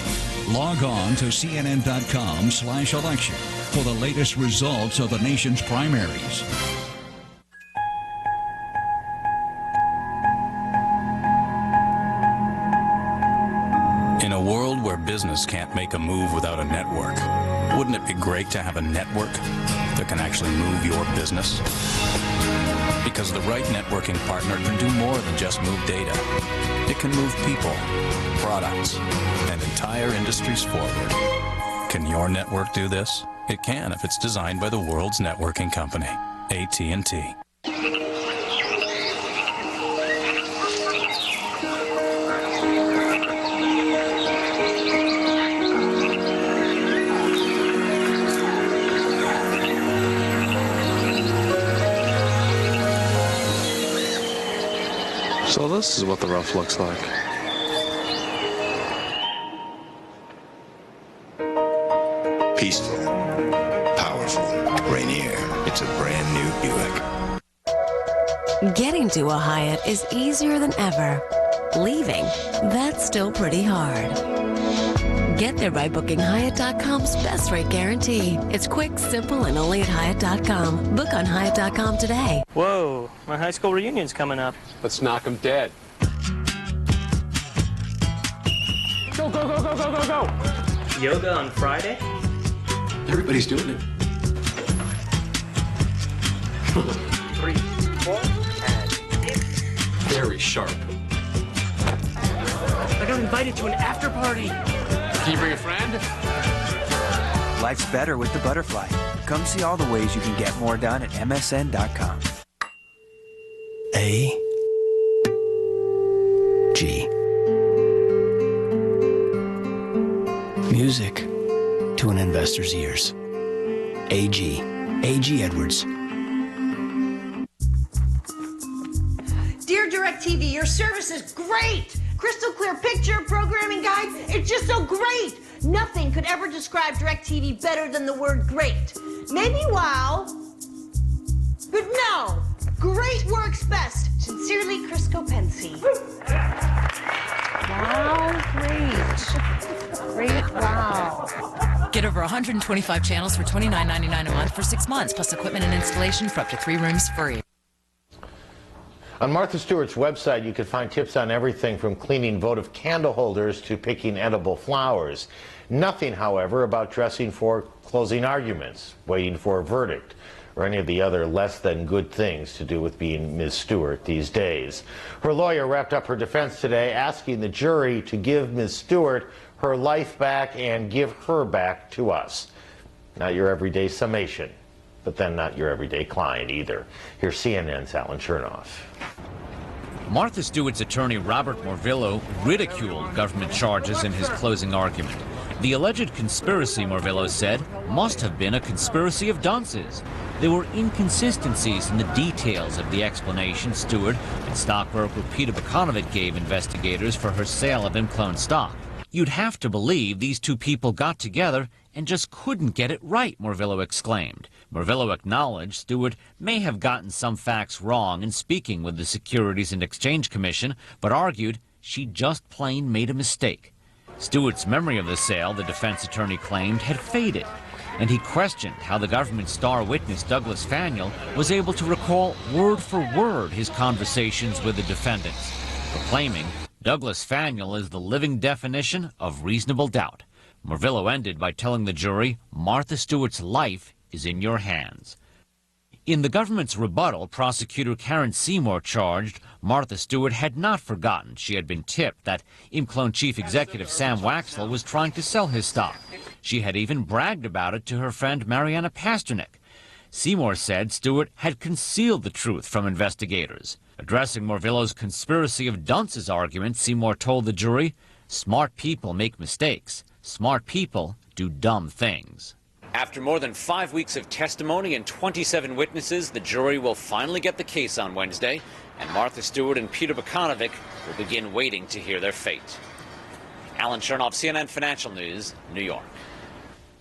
Log on to cnn.com/election for the latest results of the nation's primaries. In a world where business can't make a move without a network, wouldn't it be great to have a network that can actually move your business? Because the right networking partner can do more than just move data. It can move people, products, and entire industries forward. Can your network do this? It can if it's designed by the world's networking company, AT&T. So this is what the rough looks like. Peaceful, powerful. Rainier, it's a brand new Buick. Getting to a Hyatt is easier than ever. Leaving, that's still pretty hard. Get there by booking Hyatt.com's best rate guarantee. It's quick, simple, and only at Hyatt.com. Book on Hyatt.com today. Whoa, my high school reunion's coming up. Let's knock them dead. Go, go, go, go, go, go, go! Yoga on Friday? Everybody's doing it. 3, 4, and Very sharp. I got invited to an after party. Can you bring a friend? Life's better with the Butterfly. Come see all the ways you can get more done at MSN.com. A. G. Music to an investor's ears. AG. A.G. Edwards. Dear DirecTV, your service is great! Crystal clear picture, programming guide, it's just so great! Nothing could ever describe DirecTV better than the word great. Maybe wow, but no! Great works best. Sincerely, Crisco Pensy. Wow, great. Great, wow. Get over 125 channels for $29.99 a month for 6 months, plus equipment and installation for up to 3 rooms free. On Martha Stewart's website, you can find tips on everything from cleaning votive candle holders to picking edible flowers. Nothing, however, about dressing for closing arguments, waiting for a verdict, or any of the other less than good things to do with being Ms. Stewart these days. Her lawyer wrapped up her defense today, asking the jury to give Ms. Stewart her life back and give her back to us. Not your everyday summation, but then not your everyday client either. Here's CNN's Alan Chernoff. Martha Stewart's attorney Robert Morvillo ridiculed government charges in his closing argument. The alleged conspiracy, Morvillo said, must have been a conspiracy of dunces. There were inconsistencies in the details of the explanation Stewart and stockbroker Peter Bukanovic gave investigators for her sale of Imclone stock. You'd have to believe these two people got together and just couldn't get it right, Morvillo exclaimed. Morvillo acknowledged Stewart may have gotten some facts wrong in speaking with the Securities and Exchange Commission, but argued she just plain made a mistake. Stewart's memory of the sale, the defense attorney claimed, had faded, and he questioned how the government's star witness Douglas Faneuil was able to recall word for word his conversations with the defendants, proclaiming Douglas Faneuil is the living definition of reasonable doubt. Morvillo ended by telling the jury Martha Stewart's life is in your hands. In the government's rebuttal, prosecutor Karen Seymour charged Martha Stewart had not forgotten she had been tipped that Imclone chief executive Sam Waxel was trying to sell his stock. She had even bragged about it to her friend Mariana Pasternak. Seymour said Stewart had concealed the truth from investigators. Addressing Morvillo's conspiracy of dunces argument, Seymour told the jury, smart people make mistakes. Smart people do dumb things. After more than 5 weeks of testimony and 27 witnesses, the jury will finally get the case on Wednesday, and Martha Stewart and Peter Bukanovic will begin waiting to hear their fate. Alan Chernoff, CNN Financial News, New York.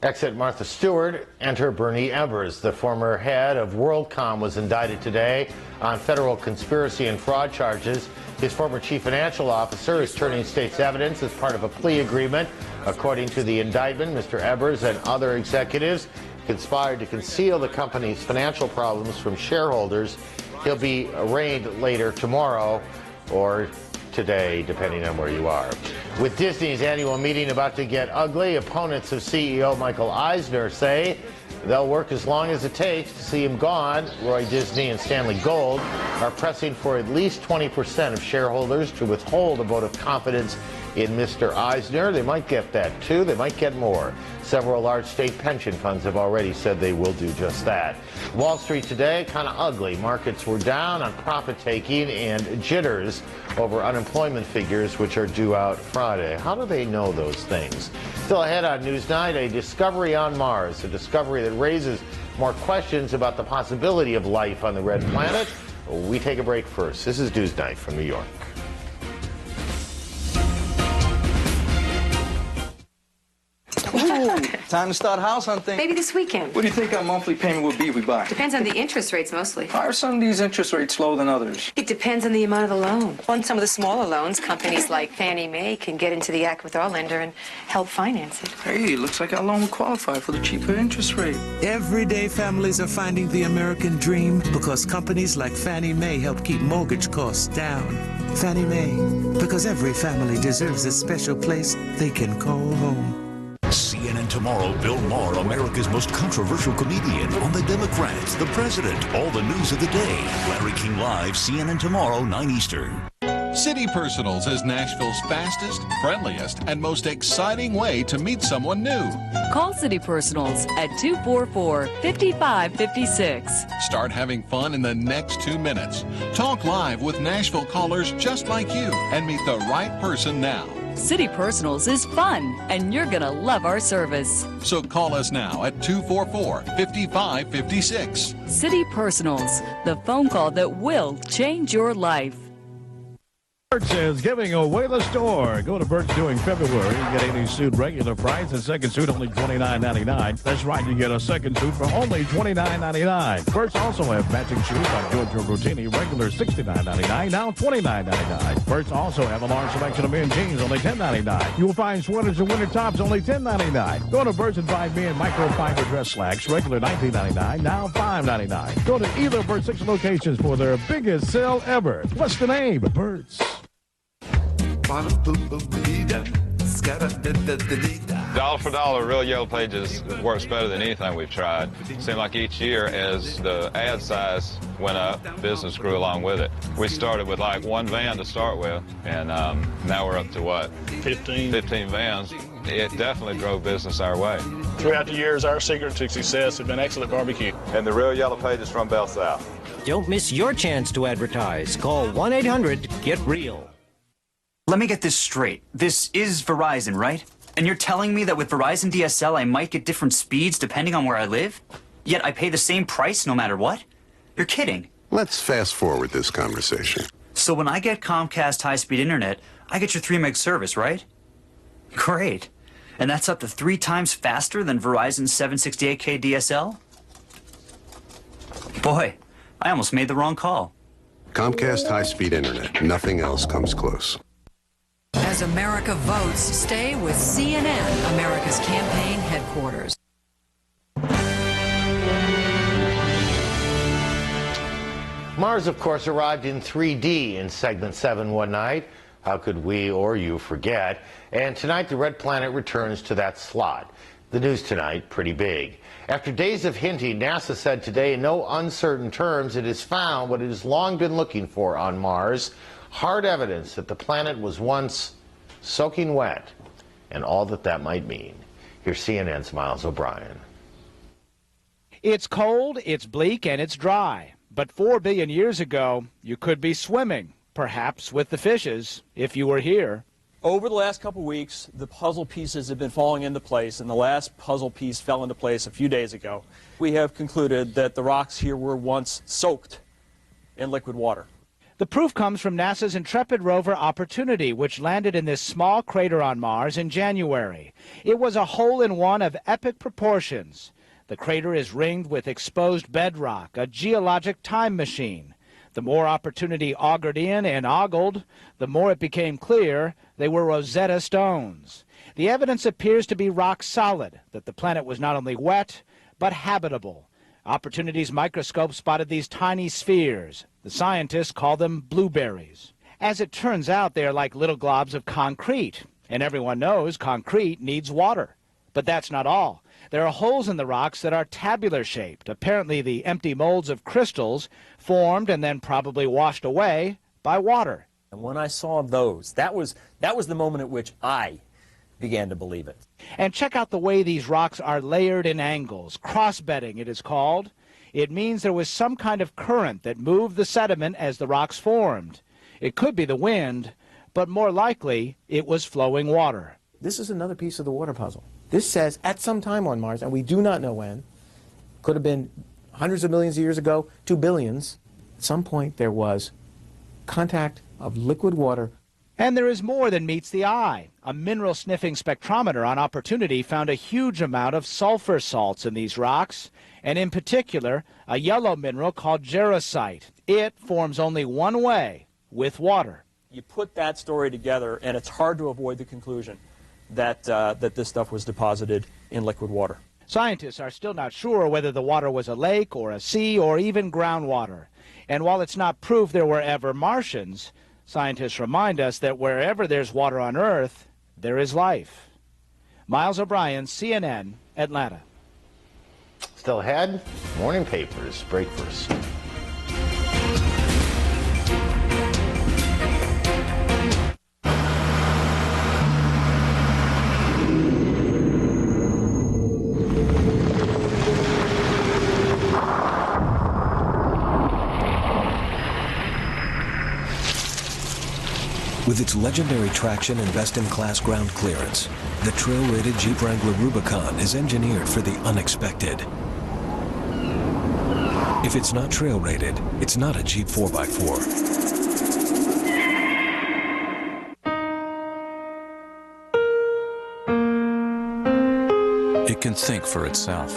Exit Martha Stewart, enter Bernie Ebbers. The former head of WorldCom was indicted today on federal conspiracy and fraud charges. His former chief financial officer is turning state's evidence as part of a plea agreement. According to the indictment, Mr. Ebbers and other executives conspired to conceal the company's financial problems from shareholders. He'll be arraigned later tomorrow or today, depending on where you are. With Disney's annual meeting about to get ugly, opponents of CEO Michael Eisner say they'll work as long as it takes to see him gone. Roy Disney and Stanley Gold are pressing for at least 20% of shareholders to withhold a vote of confidence in Mr. Eisner. They might get that too. They might get more. Several large state pension funds have already said they will do just that. Wall Street today, kind of ugly. Markets were down on profit taking and jitters over unemployment figures, which are due out Friday. How do they know those things? Still ahead on NewsNight, a discovery on Mars, a discovery that raises more questions about the possibility of life on the red planet. We take a break first. This is NewsNight from New York. Ooh. Time to start house hunting. Maybe this weekend. What do you think our monthly payment would be if we buy? Depends on the interest rates mostly. Why are some of these interest rates lower than others? It depends on the amount of the loan. On some of the smaller loans, companies like Fannie Mae can get into the act with our lender and help finance it. Hey, looks like our loan will qualify for the cheaper interest rate. Everyday families are finding the American dream because companies like Fannie Mae help keep mortgage costs down. Fannie Mae, because every family deserves a special place they can call home. CNN Tomorrow, Bill Maher, America's most controversial comedian, on the Democrats, the president, all the news of the day. Larry King Live, CNN Tomorrow, 9 Eastern. City Personals is Nashville's fastest, friendliest, and most exciting way to meet someone new. Call City Personals at 244-5556. Start having fun in the next 2 minutes. Talk live with Nashville callers just like you and meet the right person now. City Personals is fun, and you're going to love our service. So call us now at 244-5556. City Personals, the phone call that will change your life. Burt's is giving away the store. Go to Burt's during February and get any suit regular price and second suit only $29.99. That's right, you get a second suit for only $29.99. Burt's also have matching shoes like Giorgio Brutini, regular $69.99, now $29.99. Burt's also have a large selection of men jeans, only $10.99. You will find sweaters and winter tops, only $10.99. Go to Burt's and find men microfiber dress slacks, regular $19.99, now $5.99. Go to either of Burt's 6 locations for their biggest sale ever. What's the name? Burt's. Dollar for dollar, Real Yellow Pages works better than anything we've tried. It seemed like each year, as the ad size went up, business grew along with it. We started with like 1 van to start with, and now we're up to what? 15 vans. It definitely drove business our way. Throughout the years, our secret to success has been excellent barbecue. And the Real Yellow Pages from Bell South. Don't miss your chance to advertise. Call 1-800-GET-REAL. Let me get this straight. This is Verizon, right? And you're telling me that with Verizon DSL, I might get different speeds depending on where I live? Yet I pay the same price no matter what? You're kidding. Let's fast forward this conversation. So when I get Comcast high-speed internet, I get your 3 meg service, right? Great. And that's up to 3 times faster than Verizon's 768K DSL? Boy, I almost made the wrong call. Comcast high-speed internet. Nothing else comes close. As America votes, stay with CNN, America's campaign headquarters. Mars, of course, arrived in 3D in segment 7 one night. How could we or you forget? And tonight, the red planet returns to that slot. The news tonight, pretty big. After days of hinting, NASA said today in no uncertain terms it has found what it has long been looking for on Mars, hard evidence that the planet was once soaking wet, and all that that might mean. Here's CNN's Miles O'Brien. It's cold, it's bleak, and it's dry. But 4 billion years ago, you could be swimming, perhaps with the fishes, if you were here. Over the last couple weeks, the puzzle pieces have been falling into place, and the last puzzle piece fell into place a few days ago. We have concluded that the rocks here were once soaked in liquid water. The proof comes from NASA's Intrepid rover Opportunity, which landed in this small crater on Mars in January. It was a hole-in-one of epic proportions. The crater is ringed with exposed bedrock, a geologic time machine. The more Opportunity augured in and ogled, the more it became clear they were Rosetta Stones. The evidence appears to be rock solid, that the planet was not only wet, but habitable. Opportunity's microscope spotted these tiny spheres. The scientists call them blueberries. As it turns out, they are like little globs of concrete, and everyone knows concrete needs water. But that's not all. There are holes in the rocks that are tabular-shaped, apparently the empty molds of crystals formed and then probably washed away by water. And when I saw those, that was the moment at which I began to believe it. And check out the way these rocks are layered in angles. Cross-bedding, it is called. It means there was some kind of current that moved the sediment as the rocks formed. It could be the wind, but more likely it was flowing water. This is another piece of the water puzzle. This says at some time on Mars, and we do not know when, could have been hundreds of millions of years ago to billions, at some point there was contact of liquid water And there is more than meets the eye. A mineral-sniffing spectrometer on Opportunity found a huge amount of sulfur salts in these rocks, and in particular, a yellow mineral called jarosite. It forms only one way, with water. You put that story together, and it's hard to avoid the conclusion that, that this stuff was deposited in liquid water. Scientists are still not sure whether the water was a lake or a sea or even groundwater. And while it's not proof there were ever Martians, scientists remind us that wherever there's water on Earth, there is life. Miles O'Brien, CNN, Atlanta. Still ahead, morning papers. Break first. With its legendary traction and best-in-class ground clearance, the trail-rated Jeep Wrangler Rubicon is engineered for the unexpected. If it's not trail-rated, it's not a Jeep 4x4. It can think for itself,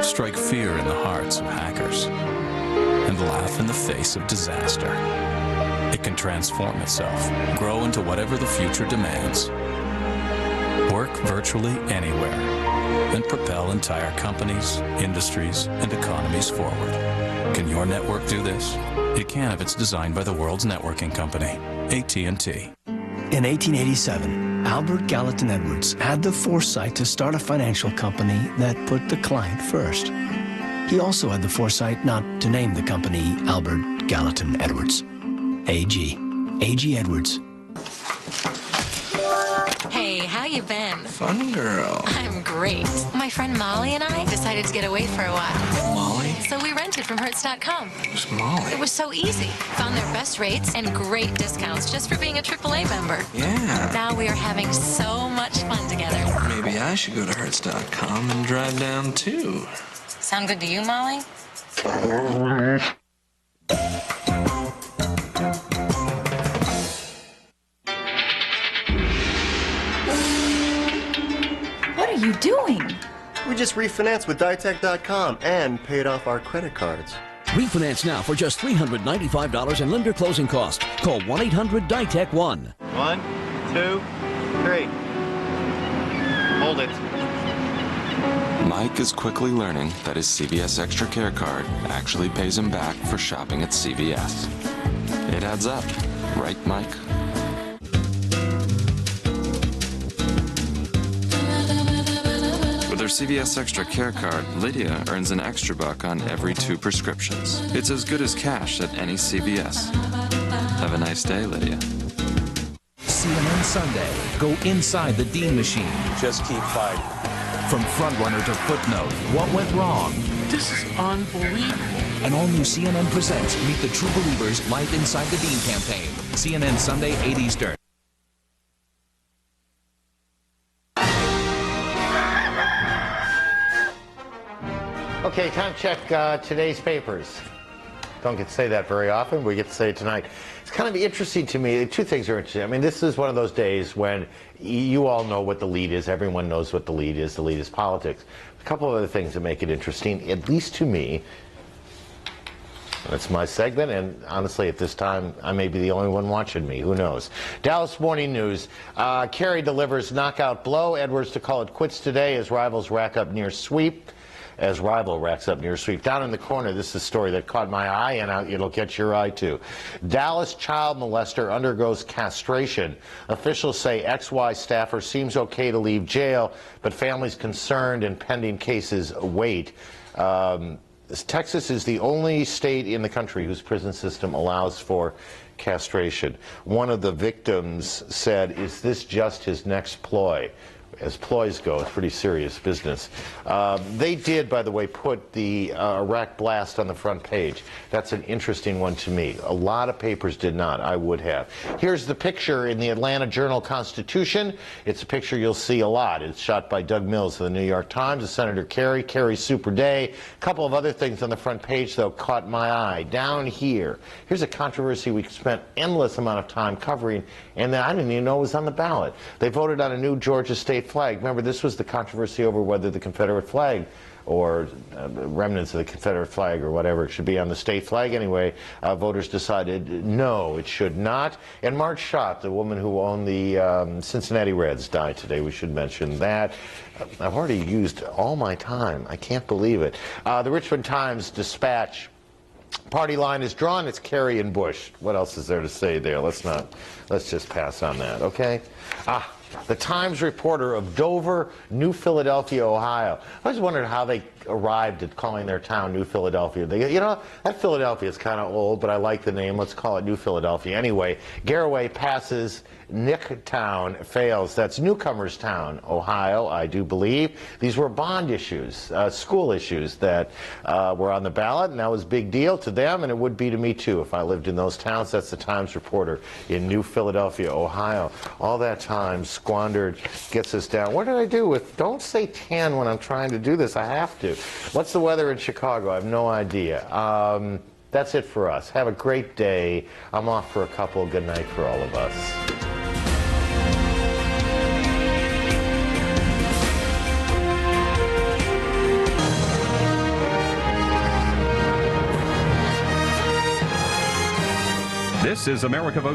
strike fear in the hearts of hackers, and laugh in the face of disaster. It can transform itself, grow into whatever the future demands, work virtually anywhere, and propel entire companies, industries, and economies forward. Can your network do this? It can if it's designed by the world's networking company, AT&T. In 1887, Albert Gallatin Edwards had the foresight to start a financial company that put the client first. He also had the foresight not to name the company Albert Gallatin Edwards. AG Edwards. Hey, how you been? Fun girl. I'm great. My friend Molly and I decided to get away for a while. Molly? So we rented from Hertz.com. Who's Molly? It was so easy. Found their best rates and great discounts just for being a AAA member. Yeah. Now we are having so much fun together. Maybe I should go to Hertz.com and drive down too. Sound good to you, Molly? What are you doing? We just refinanced with Ditech.com and paid off our credit cards. Refinance now for just $395 in lender closing costs. Call 1-800-DITEC-1. 1, 2, 3. Hold it. Mike is quickly learning that his CVS Extra Care card actually pays him back for shopping at CVS. It adds up, right, Mike? With her CVS Extra Care card, Lydia earns an extra buck on every 2 prescriptions. It's as good as cash at any CVS. Have a nice day, Lydia. CNN Sunday. Go inside the Dean machine. Just keep fighting. From frontrunner to footnote, what went wrong? This is unbelievable. An all-new CNN presents Meet the True Believers live inside the Dean campaign. CNN Sunday, 8 Eastern. Okay, time to check today's papers. Don't get to say that very often. We get to say it tonight. It's kind of interesting to me. 2 things are interesting. I mean, this is one of those days when you all know what the lead is. Everyone knows what the lead is. The lead is politics. A couple of other things that make it interesting, at least to me. That's my segment, and honestly, at this time, I may be the only one watching me. Who knows? Dallas Morning News. Kerry delivers knockout blow. Edwards to call it quits today as rivals rack up near sweep. As rival racks up near sweep. Down in the corner, this is a story that caught my eye, and it'll catch your eye too. Dallas child molester undergoes castration. Officials say XY staffer seems okay to leave jail, but families concerned and pending cases await. Texas is the only state in the country whose prison system allows for castration. One of the victims said, "Is this just his next ploy?" as ploys go, it's pretty serious business. They did, by the way, put the Iraq blast on the front page. That's an interesting one to me. A lot of papers did not. I would have. Here's the picture in the Atlanta Journal-Constitution. It's a picture you'll see a lot. It's shot by Doug Mills of the New York Times, of Senator Kerry's Super Day. A couple of other things on the front page, though, caught my eye. Down here, here's a controversy we spent endless amount of time covering, and I didn't even know it was on the ballot. They voted on a new Georgia state flag. Remember, this was the controversy over whether the Confederate flag or remnants of the Confederate flag or whatever should be on the state flag. Anyway, voters decided no, it should not. And Marge Schott, the woman who owned the Cincinnati Reds, died today. We should mention that. I've already used all my time. I can't believe it. The Richmond Times-Dispatch. Party line is drawn. It's Kerry and Bush. What else is there to say there? Let's just pass on that, okay? The Times reporter of Dover, New Philadelphia, Ohio. I always wondered how they arrived at calling their town New Philadelphia. You know, that Philadelphia is kind of old, but I like the name. Let's call it New Philadelphia. Anyway, Garraway passes, Nicktown fails. That's Newcomers Town, Ohio, I do believe. These were bond issues, school issues that were on the ballot, and that was a big deal to them, and it would be to me too if I lived in those towns. That's the Times reporter in New Philadelphia, Ohio. All that time squandered gets us down. What did I do with, don't say 10 when I'm trying to do this, I have to. What's the weather in Chicago? I have no idea. That's it for us. Have a great day. I'm off for a couple. Good night for all of us. This is America Votes